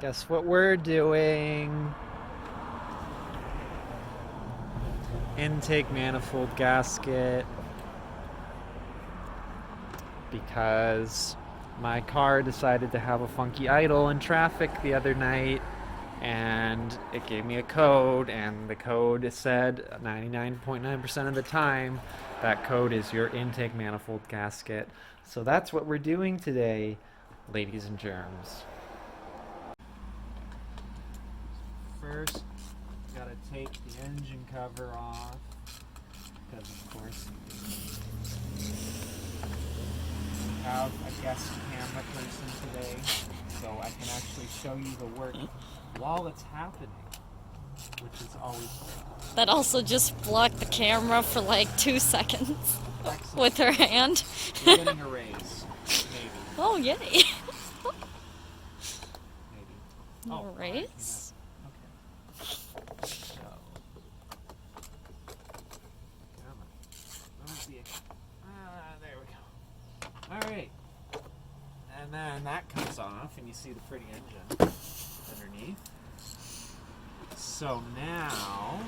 Guess what we're doing? Intake manifold gasket. Because my car decided to have a funky idle in traffic the other night, and it gave me a code, and the code said 99.9% of the time that code is your intake manifold gasket. So that's what we're doing today, ladies and germs. First, gotta take the engine cover off, because of course we have a guest camera person today, so I can actually show you the work while it's happening, which is always great. That also just blocked the camera for like 2 seconds with Excellent. her hand. You're getting a raise. Maybe. Oh, yay. Maybe. Oh, No raise? Okay. So. Come on. Don't see it. There we go. Alright. And then that comes off, and you see the pretty engine underneath. So now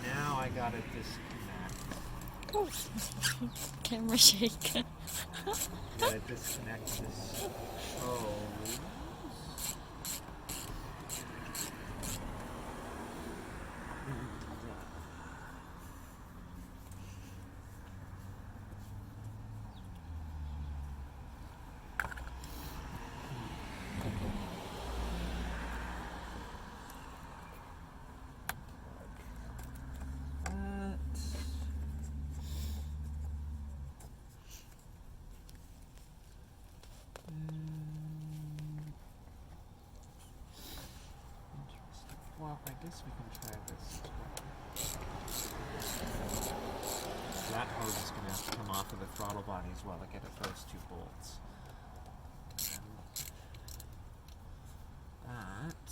I gotta disconnect. Oh. Camera shake. Gotta disconnect this hose. Well, I guess we can try this as well. That hose is going to have to come off of the throttle body as well to get at those two bolts. And that,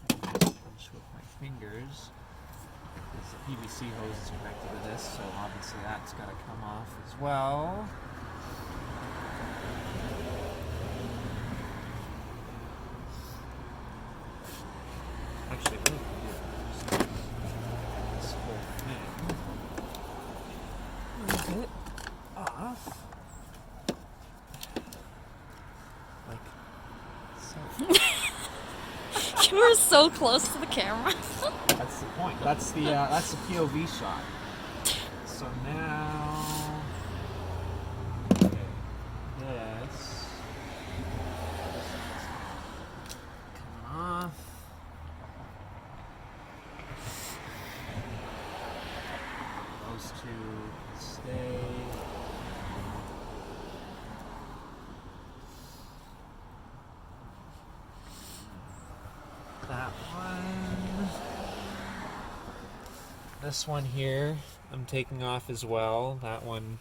I can punch with my fingers, because the PVC hose is connected to this, so obviously that's got to come off as well. Actually, what if we do this whole thing? Move it off. Like so. You were so close to the camera. That's the point. That's the POV shot. So now, okay, this come off. Those two stay. That one. This one here, I'm taking off as well. That one,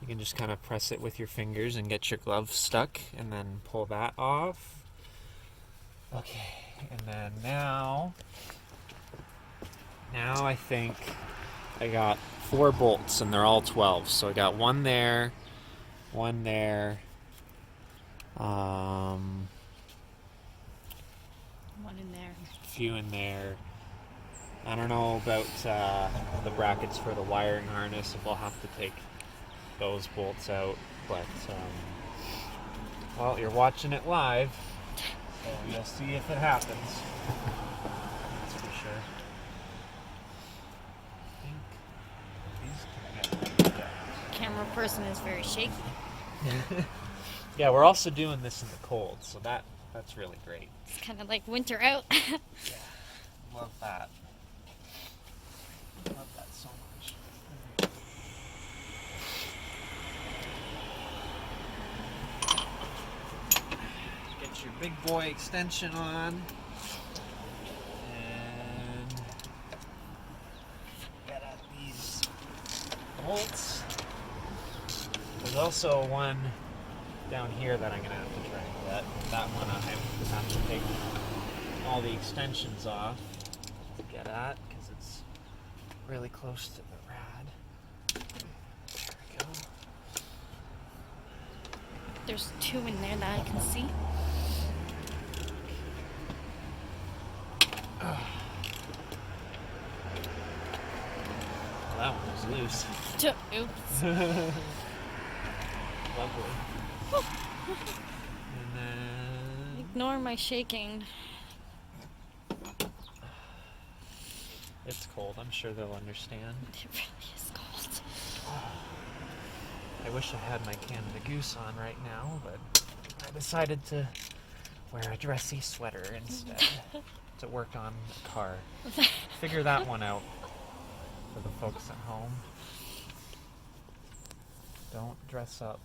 you can just kind of press it with your fingers and get your glove stuck, and then pull that off. Okay, and then now I think I got 4 bolts, and they're all 12. So I got one there, one there, One in there. a few in there. I don't know about the brackets for the wiring harness, if I'll have to take those bolts out, but well, you're watching it live, so you'll see if it happens. That's for sure. I think these can get Camera person is very shaky. Yeah, we're also doing this in the cold, so that's really great. It's kind of like winter out. Yeah, love that. Love that so much. Get your big boy extension on. And get at these bolts. There's also one down here that I'm going to have to try and get. That one I have to take all the extensions off to get at, because it's really close to the rad. There we go. There's 2 in there that I can see. comes loose. Oops. Lovely. And then... Ignore my shaking. It's cold. I'm sure they'll understand. It really is cold. I wish I had my Canada Goose on right now, but I decided to wear a dressy sweater instead to work on the car. Figure that one out for the folks at home. Don't dress up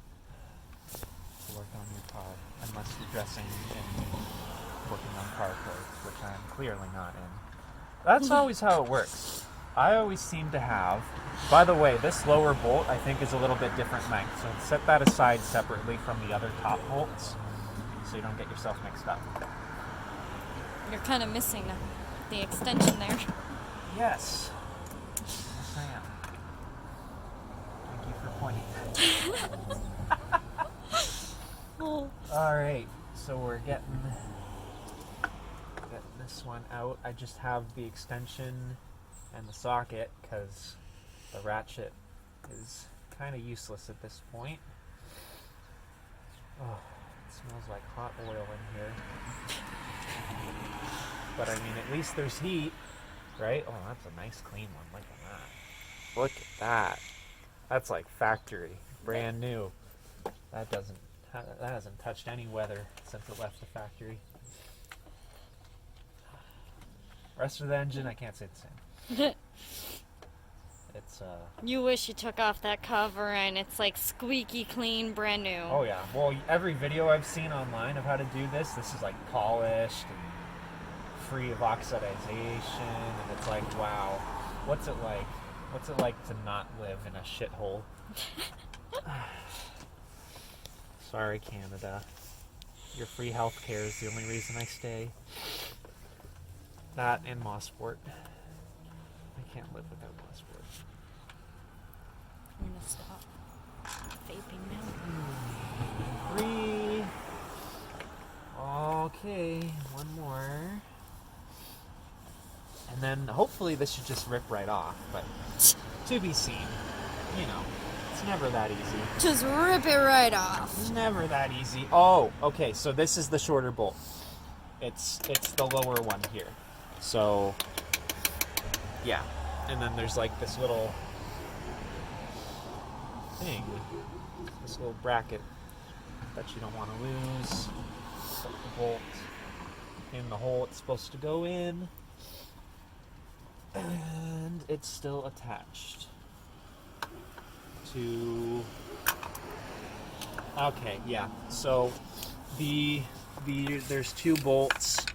to work on your car unless you're dressing and working on car clothes, which I'm clearly not in. That's always how it works. I always seem to have... By the way, this lower bolt I think is a little bit different length, so set that aside separately from the other top bolts so you don't get yourself mixed up. You're kind of missing the extension there. Yes. Yes, I am. Thank you for pointing that. Oh. Alright, so we're getting this one out. I just have the extension and the socket because the ratchet is kind of useless at this point. Oh, it smells like hot oil in here. But I mean, at least there's heat, right? Oh, that's a nice clean one. Look at that. Look at that. That's like factory, brand new. That hasn't touched any weather since it left the factory. Rest of the engine, I can't say the same. It's You wish you took off that cover and it's like squeaky clean, brand new. Oh yeah. Well, every video I've seen online of how to do this is like polished and free of oxidization, and it's like, wow, what's it like? What's it like to not live in a shithole? Sorry, Canada. Your free health care is the only reason I stay. That and Mossport. I can't live without Mossport. I'm gonna stop vaping now. 3. Okay, one more. And then hopefully this should just rip right off, but to be seen. You know, it's never that easy. Just rip it right off. It's never that easy. Oh, okay, so this is the shorter bolt. It's the lower one here. So, yeah. And then there's like this little thing, this little bracket that you don't want to lose. Put the bolt in the hole it's supposed to go in. And it's still attached to... Okay, yeah. So there's 2 bolts.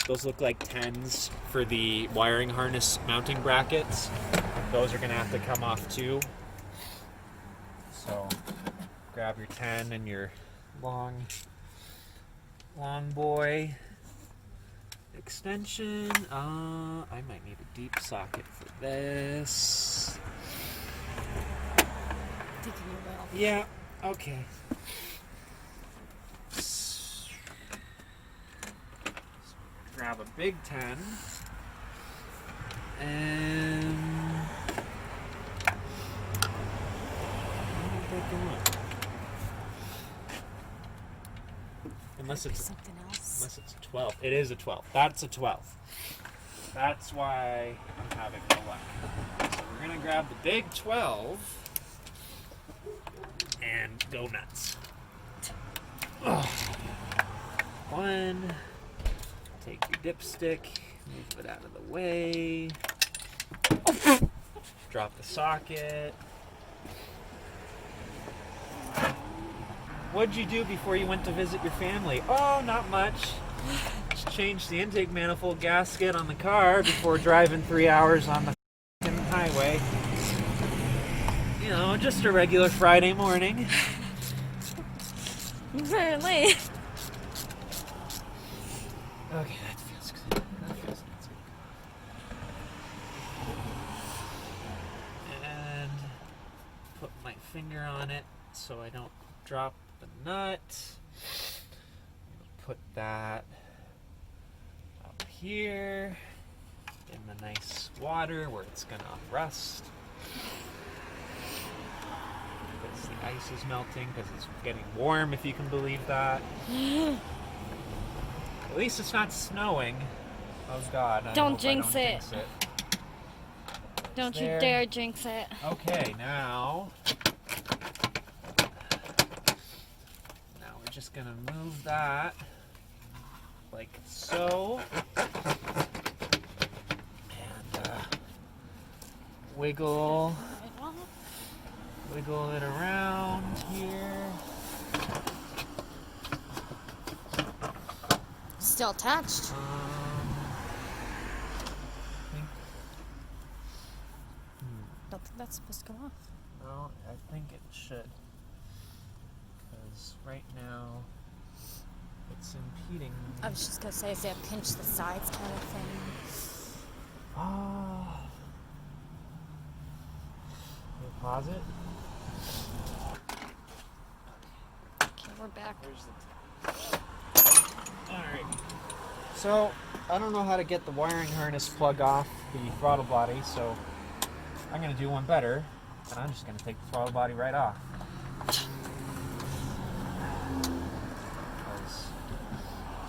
Those look like 10s for the wiring harness mounting brackets. Those are gonna have to come off too. So grab your 10 and your long boy extension. I might need a deep socket for this. Thinking you will. Yeah, okay. Grab a big 10 and unless it's something else. Unless it's a 12. It is a 12. That's a 12. That's why I'm having no luck. So we're going to grab the big 12 and go nuts. Ugh. 1. Take your dipstick, move it out of the way. Drop the socket. What'd you do before you went to visit your family? Oh, not much. Just changed the intake manifold gasket on the car before driving 3 hours on the f***ing highway. You know, just a regular Friday morning. Very late. Okay, that feels good. That feels good. And put my finger on it so I don't drop the nut. Put that up here in the nice water where it's gonna rust. Yes, the ice is melting because it's getting warm, if you can believe that. At least it's not snowing. Oh God, Don't jinx it. Jinx it. Don't you dare jinx it. Okay, now we're just gonna move that like so, and wiggle it around here. Still attached. Don't think that's supposed to come off. No, I think it should. Because right now it's impeding. I was just gonna say, is it a pinch the sides kind of thing? Oh. Can you pause it? Okay, we're back. Alright. So, I don't know how to get the wiring harness plug off the throttle body, so I'm going to do one better, and I'm just going to take the throttle body right off. Because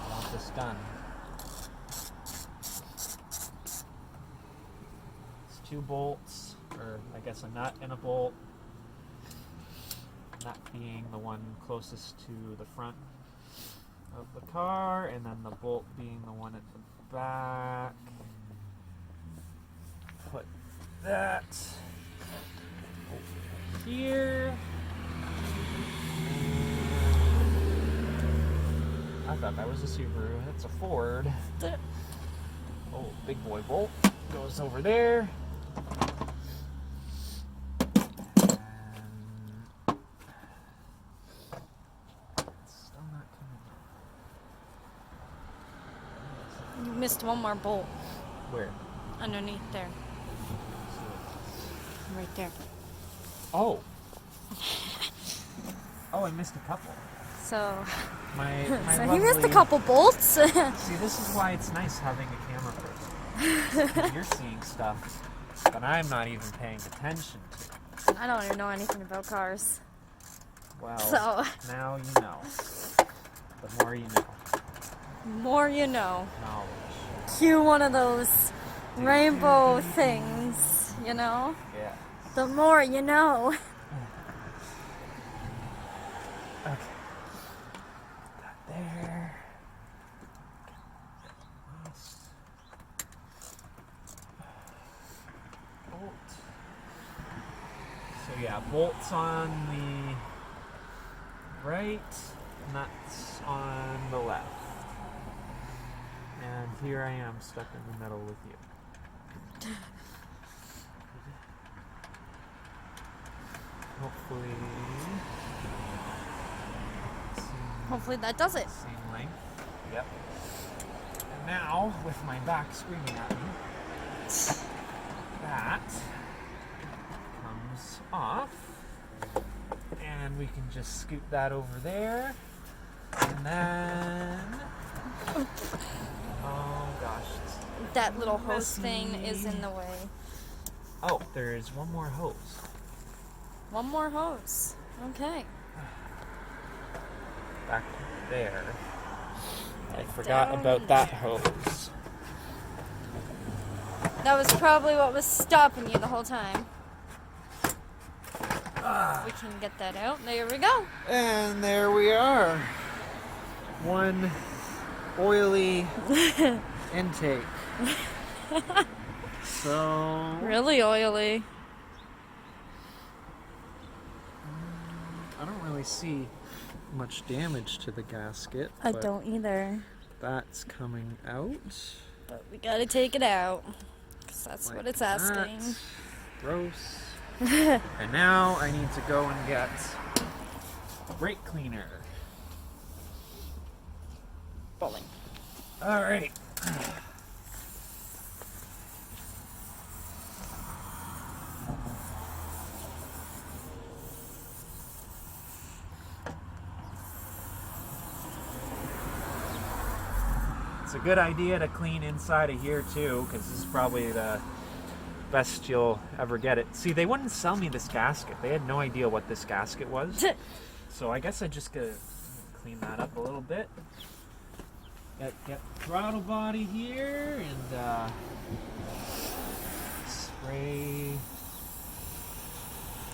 I want this done. It's 2 bolts, or I guess a nut and a bolt. Nut being the one closest to the front of the car, and then the bolt being the one at the back. Put that over here. I thought that was a Subaru. That's a Ford. Oh, big boy bolt goes over there. Missed one more bolt. Where? Underneath there. Right there. Oh. Oh, I missed a couple. So, My so he missed a couple bolts. See, this is why it's nice having a camera person. You're seeing stuff that I'm not even paying attention to. I don't even know anything about cars. Well, so now you know. The more you know. More you know. Knowledge. Cue one of those rainbow things, you know? Yeah. The more you know. Okay. That there. Bolt. So yeah, bolts on the right, nuts on the left. And here I am stuck in the middle with you. Hopefully that does it. Same length. Yep. And now, with my back screaming at me, that comes off. And we can just scoot that over there. And then... Oh gosh. That little hose thing is in the way. Oh, there's one more hose. One more hose. Okay. Back there. I forgot about that hose. That was probably what was stopping you the whole time. We can get that out. There we go. And there we are. One oily intake. So Really oily. I don't really see much damage to the gasket. I but don't either. That's coming out. But we gotta take it out. Because that's Like what it's that. asking. Gross. And now I need to go and get brake cleaner. Bowling. Alright. It's a good idea to clean inside of here too, because this is probably the Best you'll ever get it. See, they wouldn't sell me this gasket. They had no idea what this gasket was. So I guess I just gotta clean that up a little bit. Get the throttle body here and spray.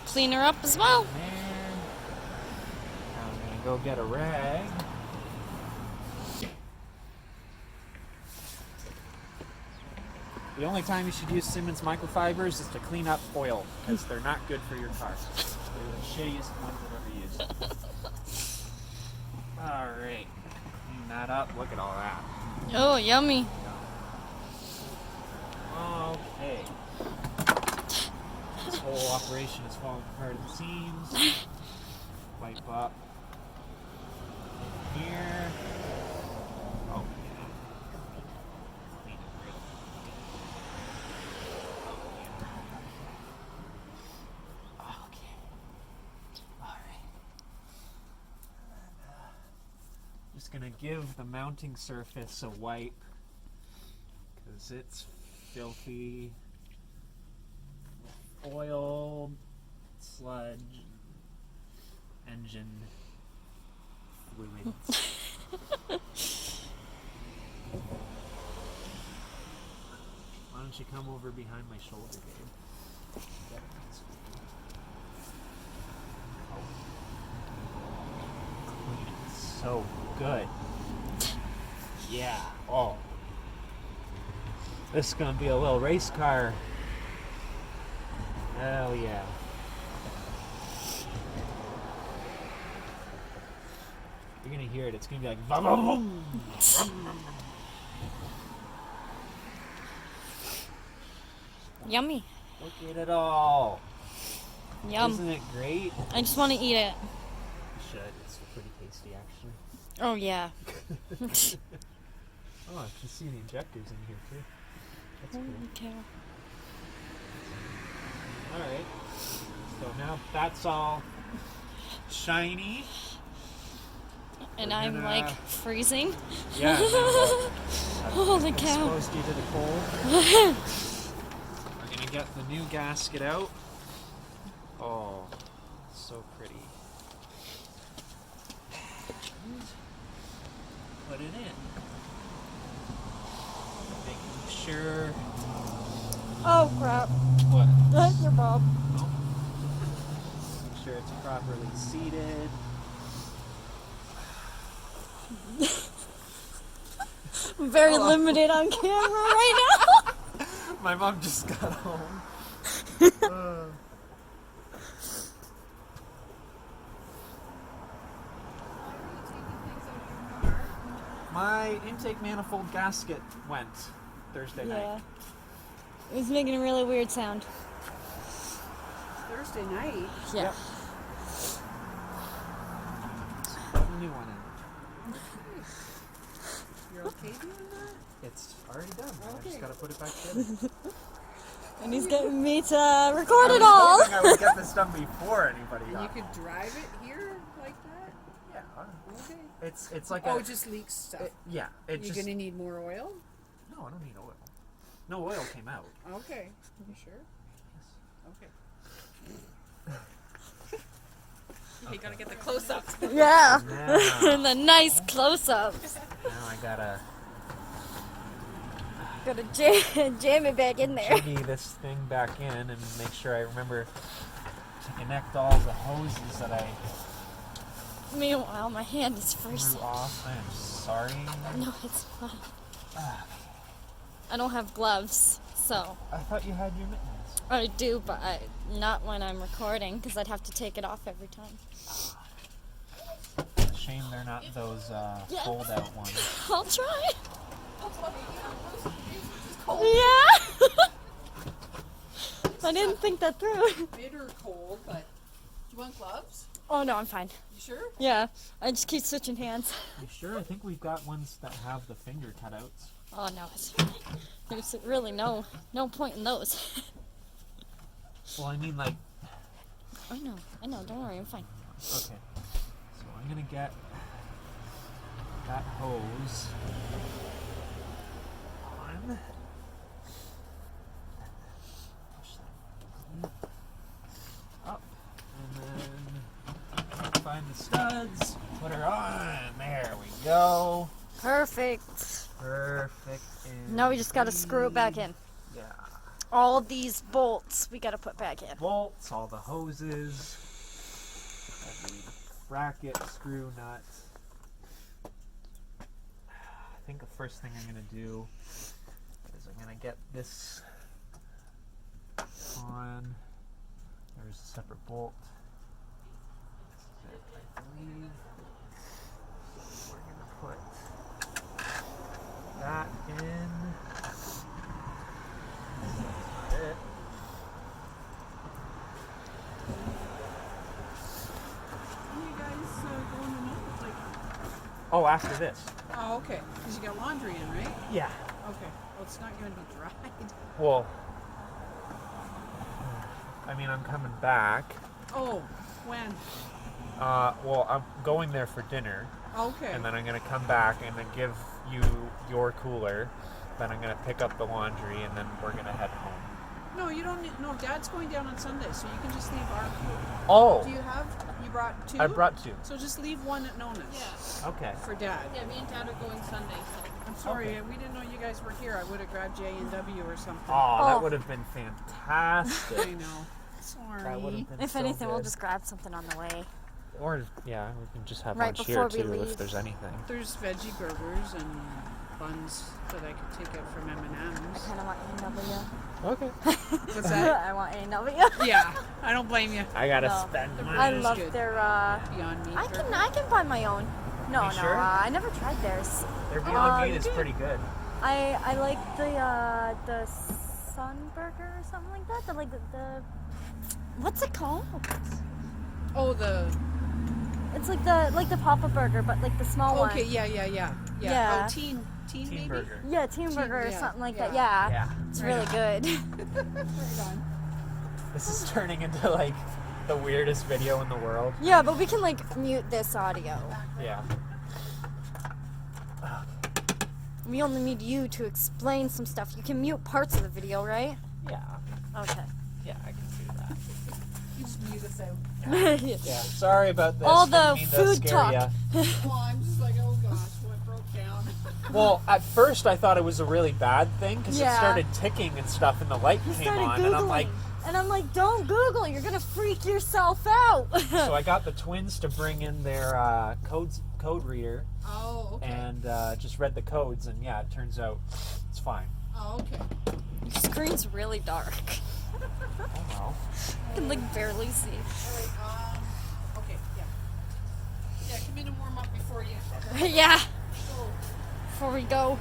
Clean her up as well. There. Now I'm gonna go get a rag. The only time you should use Simmons microfibers is to clean up oil, because they're not good for your car. They're the shittiest ones I've ever used. Alright, clean that up. Look at all that. Oh, yummy. Okay. This whole operation is falling apart at the seams. Wipe up here. Oh, yeah. Clean it real good. Okay. Alright. Just gonna give the mounting surface a wipe because it's filthy with oil, sludge, engine fluids. Why don't you come over behind my shoulder, Gabe? Clean it so good. Yeah. Oh. This is gonna be a little race car. Hell yeah. You're gonna hear it. It's gonna be like vroom, vroom, vroom. Yummy. Look at it all. Yum. Isn't it great? I just want to eat it. You should. It's pretty tasty, actually. Oh, yeah. Oh, I can see the injectors in here too. That's cool. Okay. Alright. So now that's all shiny. And We're I'm gonna- like freezing. Yeah. Holy I've cow. exposed you to the cold. We're gonna get the new gasket out. Oh, so pretty. And put it in. Making sure. Oh, crap. What? Your Bob. Oh. Make sure it's properly seated. I'm very Hello. limited on camera right now. My mom just got home. My intake manifold gasket went Thursday night. Yeah. It was making a really weird sound. Thursday night. Yeah. Yep. Put a new one in. You're okay doing that? It's already done. I Okay. just gotta put it back together. And he's getting me to record I it was all. hoping I would get this done before anybody And you got could drive it here like that? Yeah. Okay. It's like Oh, a it just leaks stuff. yeah. It You're just gonna need more oil? no. I don't need oil. No oil came out. Okay. You sure? Okay. You gotta get the close-ups. Yeah. Now, And the nice close-ups. now I gotta Gotta jam it back in there. jimmy this thing back in and make sure I remember to connect all the hoses that I Meanwhile, my hand is threw freezing. off. I am sorry. No, it's fine. Ah, I don't have gloves, so I thought you had your mittens. I do, but not when I'm recording, because I'd have to take it off every time. It's a shame they're not those Yes. fold-out ones. I'll try. Yeah. I didn't think that through. Bitter cold, but do you want gloves? Oh no, I'm fine. You sure? Yeah, I just keep switching hands. You sure? I think we've got ones that have the finger cutouts. Oh no, it's fine. There's really no point in those. Well, I mean, like, I know. Don't worry, I'm fine. okay. So I'm gonna get that hose on. done. There we go. Perfect. Perfect. And Now we just gotta screw it back in. Yeah. All of these bolts we gotta put back in. Bolts, all the hoses, every bracket, screw, nut. I think the first thing I'm gonna do is I'm gonna get this on. There's a separate bolt. This is it, I believe. So we're gonna put that in. That's not it. When you guys going to know? Like, Oh, after this. oh, okay. Because you got laundry in, right? Yeah. Okay. Well, it's not going to be dried. Well, I mean, I'm coming back. Oh, when? Well, I'm going there for dinner, Okay. and then I'm gonna come back and then give you your cooler. Then I'm gonna pick up the laundry, and then we're gonna head home. No, you don't need. No, Dad's going down on Sunday, so you can just leave our. Oh, Do you have? You brought two? I brought two. So just leave one at Nona's. Yeah. Okay. For Dad. Yeah, me and Dad are going Sunday, so. I'm sorry, Okay. we didn't know you guys were here. I would have grabbed J&W or something. Oh, Oh. that would have been fantastic. I know. Sorry. That would have been If so anything, we'll good. just grab something on the way. Or yeah, we can just have Right lunch before here we too, leave. if there's anything. There's veggie burgers and buns that I could take out from I M&M's. kind of want A&W. Okay. What's that? I want A&W. Yeah, I don't blame you. I gotta No. spend The money. I It's love good. their. Beyond Meat. I can buy my own. No, You no, sure? I never tried theirs. Their Beyond Meat is good. pretty good. I like the Sun Burger or something like that. The what's it called? Oh, the. It's like the Papa Burger, but like the small one. Okay, yeah. Yeah. Oh, teen Team maybe? burger. Yeah, Team Burger or yeah, something like yeah. that. Yeah, Yeah. it's Right really good. Right on. This is turning into like the weirdest video in the world. Yeah, but we can like mute this audio. Yeah. We only need you to explain some stuff. You can mute parts of the video, right? Yeah. Okay. Yeah, I can do that. You just mute us out. Yeah. Sorry about this. All Didn't the mean to food scare talk. ya. Well, I'm just like, oh gosh, what broke down? Well, at first I thought it was a really bad thing because it Yeah. started ticking and stuff, and the light You came started on, Googling. and I'm like, don't Google. You're gonna freak yourself out. so I got the twins to bring in their code reader Oh, okay. and just read the codes, and yeah, it turns out it's fine. Oh, okay. Your screen's really dark. Oh well. I can like barely see. Alright, okay, yeah. Yeah, come in and warm up before you Yeah. go. Before we go.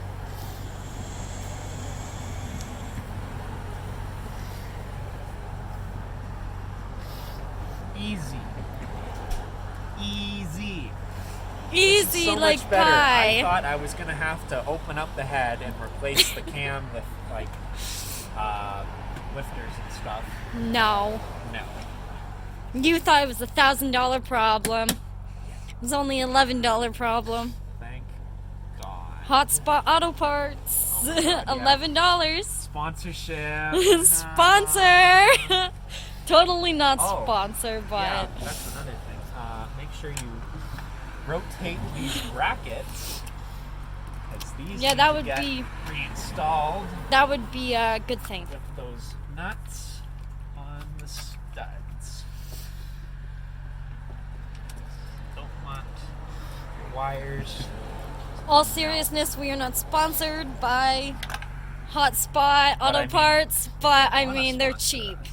Easy. Easy So like much better. pie. I thought I was gonna have to open up the head and replace the cam with like lifters and stuff. No. No. You thought it was $1,000 problem. It was only $11 problem. Thank God. Hotspot Auto Parts. Oh my God, yeah. $11. Sponsorship. Sponsor. Totally not Oh, sponsor, but Yeah, that's another thing. Make sure you rotate these brackets. 'Cause these Yeah, need that to would get be- reinstalled that would be a good thing. with those nuts on the studs. Don't want your wires. All seriousness, we are not sponsored by Hotspot Auto I mean, Parts, but I wanna mean they're sponsor cheap. us.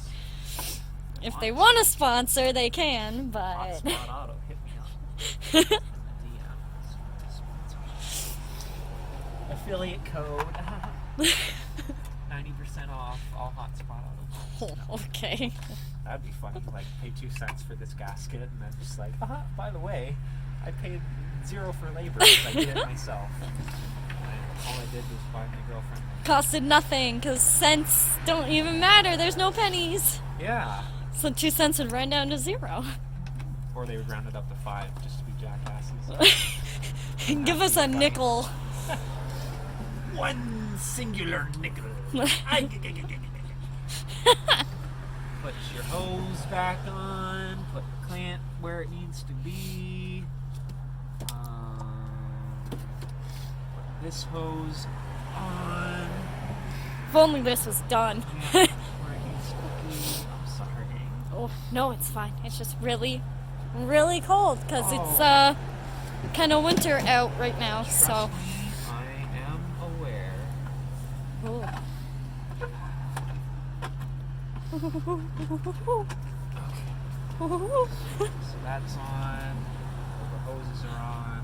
If they want to sponsor, they can, but Hotspot Auto, hit me up. In the DMs. Sponsorship. Affiliate code 90% off all Hotspot Auto. No, okay. that'd be funny. Like pay 2 cents for this gasket, and then just like, by the way, I paid 0 for labor because I did it myself. All I did was buy my girlfriend. Costed nothing because cents don't even matter. There's no pennies. Yeah. So 2 cents would run down to 0. Or they would round it up to 5 just to be jackasses. Give us a nickel. One singular nickel. Put your hose back on. Put the clamp where it needs to be. this hose on. If only this was done. Yeah, where it needs to be. I'm sorry. Oh, no, it's fine. It's just really, really cold because it's Oh. kind of winter out right now. Trust So. me, I am aware. Oh. So that's on. The hoses are on.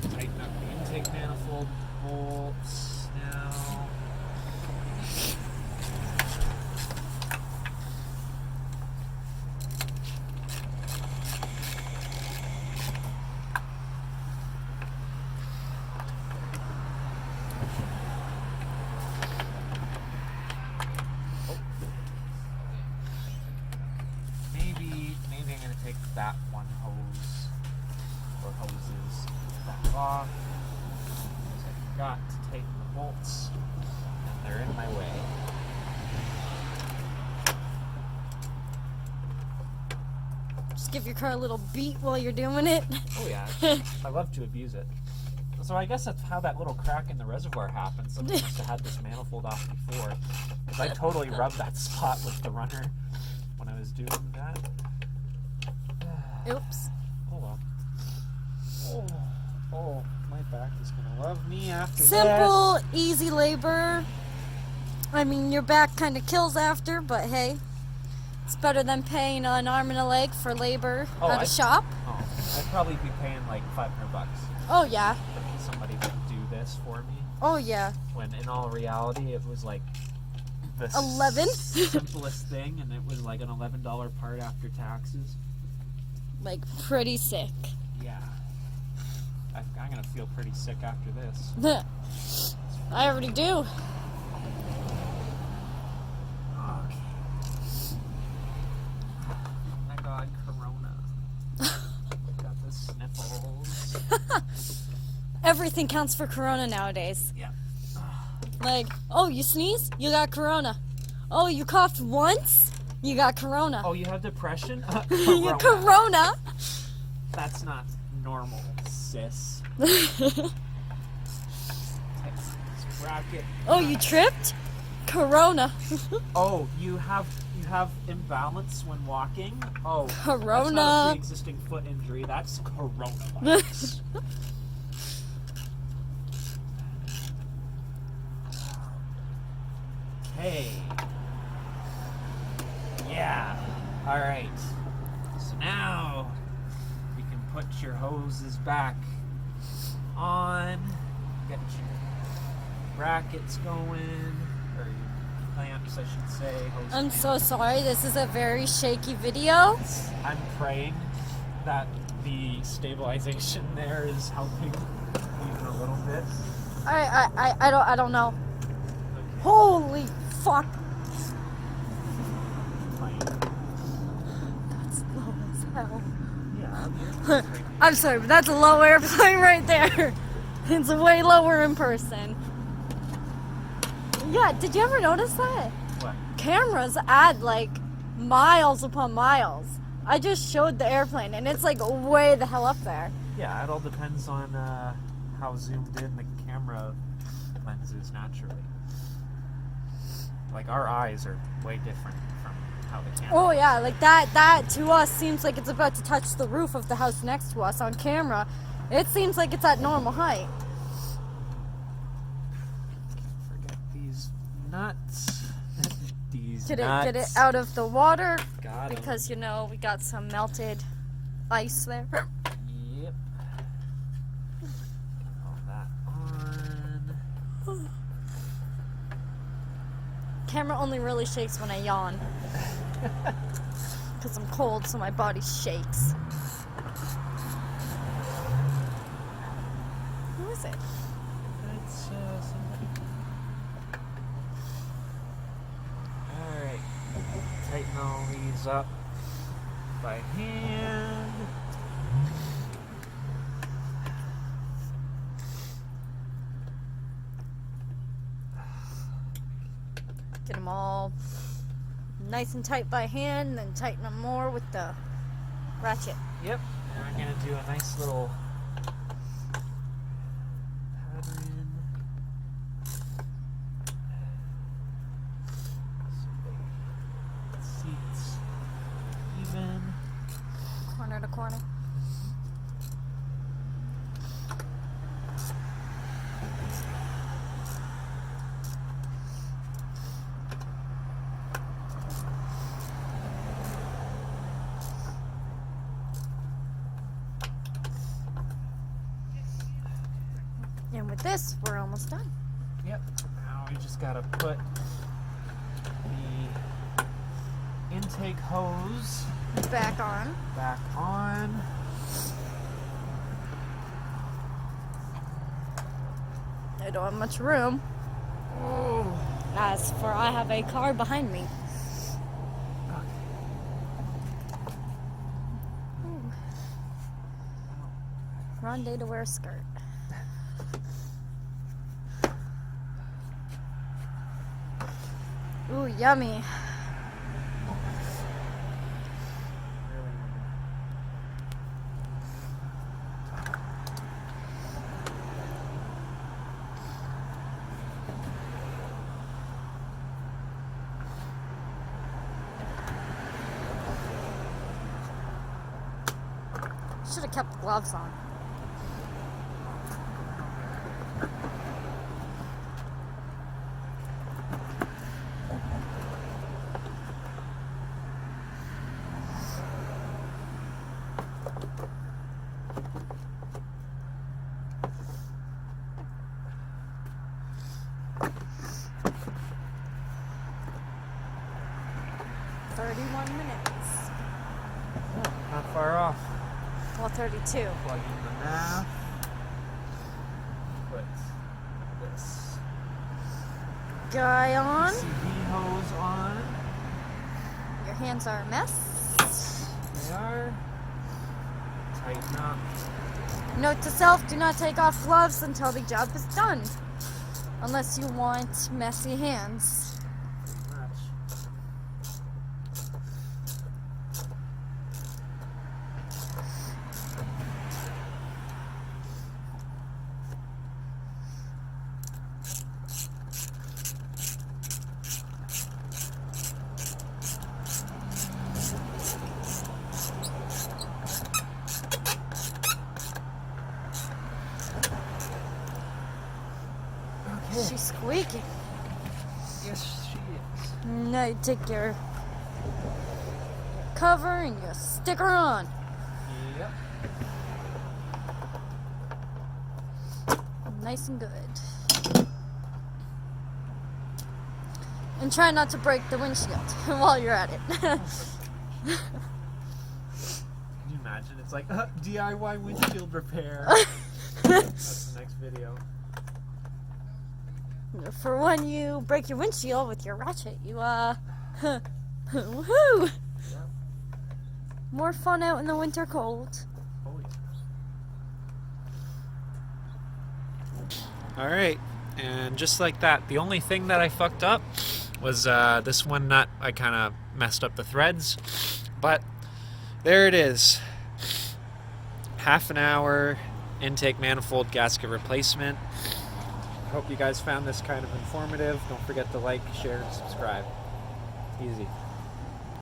Tighten up the intake manifold bolts now. Maybe I'm gonna take that one hose or hoses back off. Because I forgot to tighten the bolts and they're in my way. Just give your car a little beat while you're doing it. Oh yeah, I love to abuse it. So I guess that's how that little crack in the reservoir happened. Somebody must have had this manifold off before. Because I totally rubbed that spot with the runner when I was doing that. Oops. Oh well. Oh, my back is gonna love me after Simple, this. easy labor. I mean, your back kind of kills after, but hey, it's better than paying an arm and a leg for labor at a shop. Oh, I'd probably be paying like $500 Oh yeah. for somebody to do this for me. Oh yeah. When in all reality, it was like the 11? simplest thing, and it was like an $11 part after taxes. Like pretty sick. Yeah. I'm gonna feel pretty sick after this. I already do. Okay. Oh my god, Corona. Got the sniffles. Everything counts for Corona nowadays. Yeah. Like, oh, you sneeze? You got Corona. Oh, you coughed once? You got Corona. Oh, you have depression? You Corona. That's not normal, sis. Bracket. Oh, you tripped? Corona. Oh, you have imbalance when walking? Oh, Corona. That's not a pre-existing foot injury. That's coronavirus. Okay. Yeah. All right. So now you can put your hoses back on. Get your brackets going, or your clamps, I should say. Hose I'm clamps. so sorry. This is a very shaky video. I'm praying that the stabilization there is helping even a little bit. I don't know. Okay. Holy fuck. Fine. That's low as hell. Yeah. I'm sorry, but that's a low airplane right there. It's way lower in person. Yeah, did you ever notice that? What? Cameras add like miles upon miles. I just showed the airplane and it's like way the hell up there. Yeah, it all depends on how zoomed in the camera lens is naturally. Like our eyes are way different from how the camera. Oh yeah, like that to us seems like it's about to touch the roof of the house next to us. On camera, it seems like it's at normal height. Forget these nuts. These Get nuts. it out of the water Got 'em. because you know we got some melted ice there. Yep. All that on. Camera only really shakes when I yawn. Because I'm cold, so my body shakes. Who is it? It's somebody. Alright. Tighten all these up by hand. Get them all nice and tight by hand, then tighten them more with the ratchet. Yep. And I'm gonna do a nice little pattern corner. And with this, we're almost done. Yep. Now we just gotta put the intake hose Back on. back on. I don't have much room. Oh. As for I have a car behind me. Ooh. Wrong day to wear a skirt. Ooh, yummy. Should have kept the gloves on. Not far off. Well, 32. Plug in the nav. Put this Guy on. PCV hose on. Your hands are a mess. They are. Tighten up. Note to self, do not take off gloves until the job is done. Unless you want messy hands. Pretty much. She's squeaking. Yes, she is. Now you take your cover and you stick her on. Yep. Nice and good. And try not to break the windshield while you're at it. Can you imagine? It's like DIY windshield repair. That's the next video. For when you break your windshield with your ratchet, you woohoo! Yep. More fun out in the winter cold. Oh, yeah. Alright, and just like that, the only thing that I fucked up was this one nut. I kind of messed up the threads, but there it is. Half an hour intake manifold gasket replacement. Hope you guys found this kind of informative. Don't forget to like, share, and subscribe. Easy.